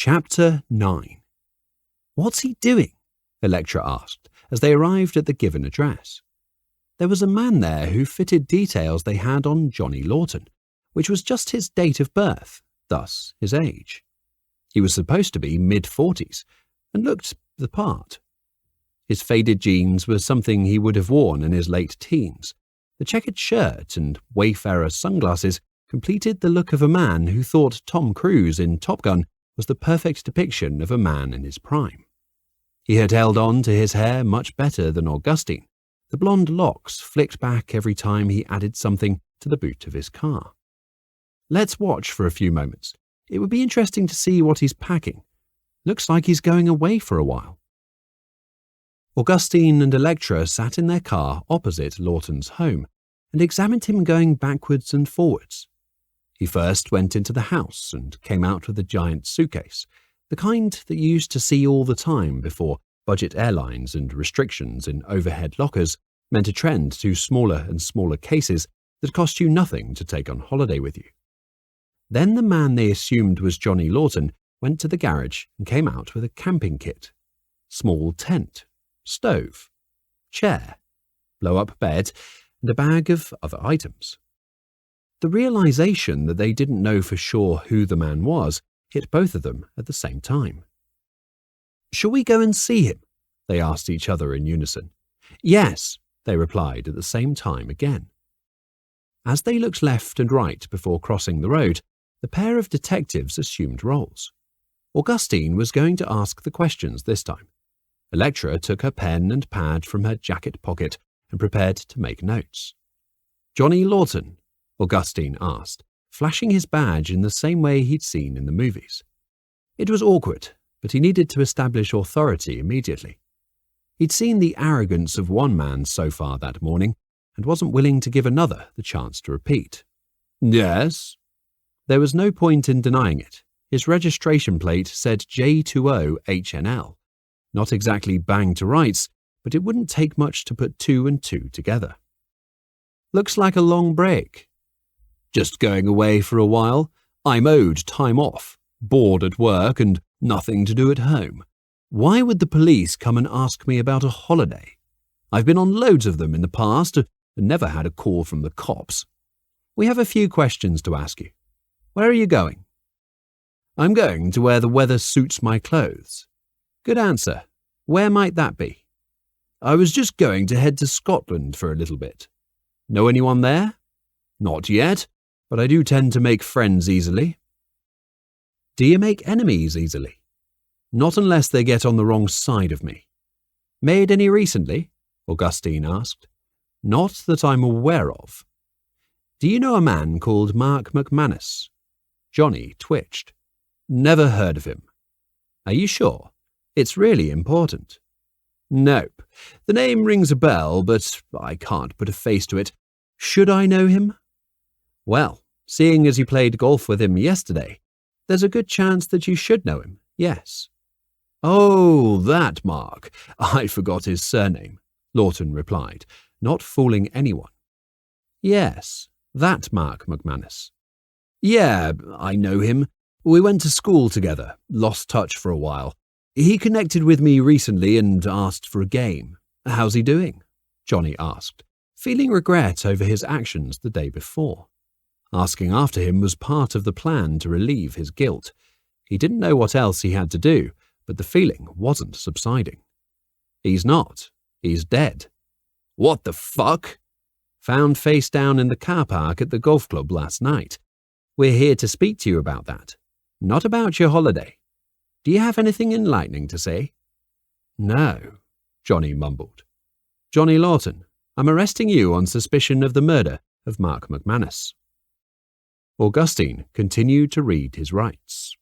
Chapter 9. "What's he doing?" Electra asked as they arrived at the given address. There was a man there who fitted details they had on Johnny Lawton, which was just his date of birth, thus his age. He was supposed to be mid-40s and looked the part. His faded jeans were something he would have worn in his late teens. The checkered shirt and wayfarer sunglasses completed the look of a man who thought Tom Cruise in Top Gun was the perfect depiction of a man in his prime. He had held on to his hair much better than Augustine, the blonde locks flicked back every time he added something to the boot of his car. "Let's watch for a few moments. It would be interesting to see what he's packing. Looks like he's going away for a while." Augustine and Electra sat in their car opposite Lawton's home and examined him going backwards and forwards. He first went into the house and came out with a giant suitcase, the kind that you used to see all the time before budget airlines and restrictions in overhead lockers meant a trend to smaller and smaller cases that cost you nothing to take on holiday with you. Then the man they assumed was Johnny Lawton went to the garage and came out with a camping kit, small tent, stove, chair, blow-up bed, and a bag of other items. The realization that they didn't know for sure who the man was hit both of them at the same time. "Shall we go and see him?" they asked each other in unison. "Yes," they replied at the same time again. As they looked left and right before crossing the road, the pair of detectives assumed roles. Augustine was going to ask the questions this time. Electra took her pen and pad from her jacket pocket and prepared to make notes. "Johnny Lawton?" Augustine asked, flashing his badge in the same way he'd seen in the movies. It was awkward, but he needed to establish authority immediately. He'd seen the arrogance of one man so far that morning and wasn't willing to give another the chance to repeat. "Yes." There was no point in denying it. His registration plate said J20HNL. Not exactly bang to rights, but it wouldn't take much to put two and two together. "Looks like a long break." "Just going away for a while. I'm owed time off, bored at work and nothing to do at home. Why would the police come and ask me about a holiday? I've been on loads of them in the past and never had a call from the cops. We have a few questions to ask you. Where are you going?" "I'm going to where the weather suits my clothes." "Good answer. Where might that be?" "I was just going to head to Scotland for a little bit." "Know anyone there?" "Not yet, but I do tend to make friends easily." "Do you make enemies easily?" "Not unless they get on the wrong side of me." "Made any recently?" Augustine asked. "Not that I'm aware of." "Do you know a man called Mark McManus?" Johnny twitched. "Never heard of him." "Are you sure? It's really important." "Nope. The name rings a bell, but I can't put a face to it. Should I know him?" "Well, seeing as you played golf with him yesterday, there's a good chance that you should know him, yes." "Oh, that Mark. I forgot his surname," Lawton replied, not fooling anyone. "Yes, that Mark McManus." "Yeah, I know him. We went to school together, lost touch for a while. He connected with me recently and asked for a game." "How's he doing?" Johnny asked, feeling regret over his actions the day before. Asking after him was part of the plan to relieve his guilt. He didn't know what else he had to do, but the feeling wasn't subsiding. "He's not. He's dead." "What the fuck?" "Found face down in the car park at the golf club last night. We're here to speak to you about that. Not about your holiday. Do you have anything enlightening to say?" "No," Johnny mumbled. "Johnny Lawton, I'm arresting you on suspicion of the murder of Mark McManus." Augustine continued to read his rights.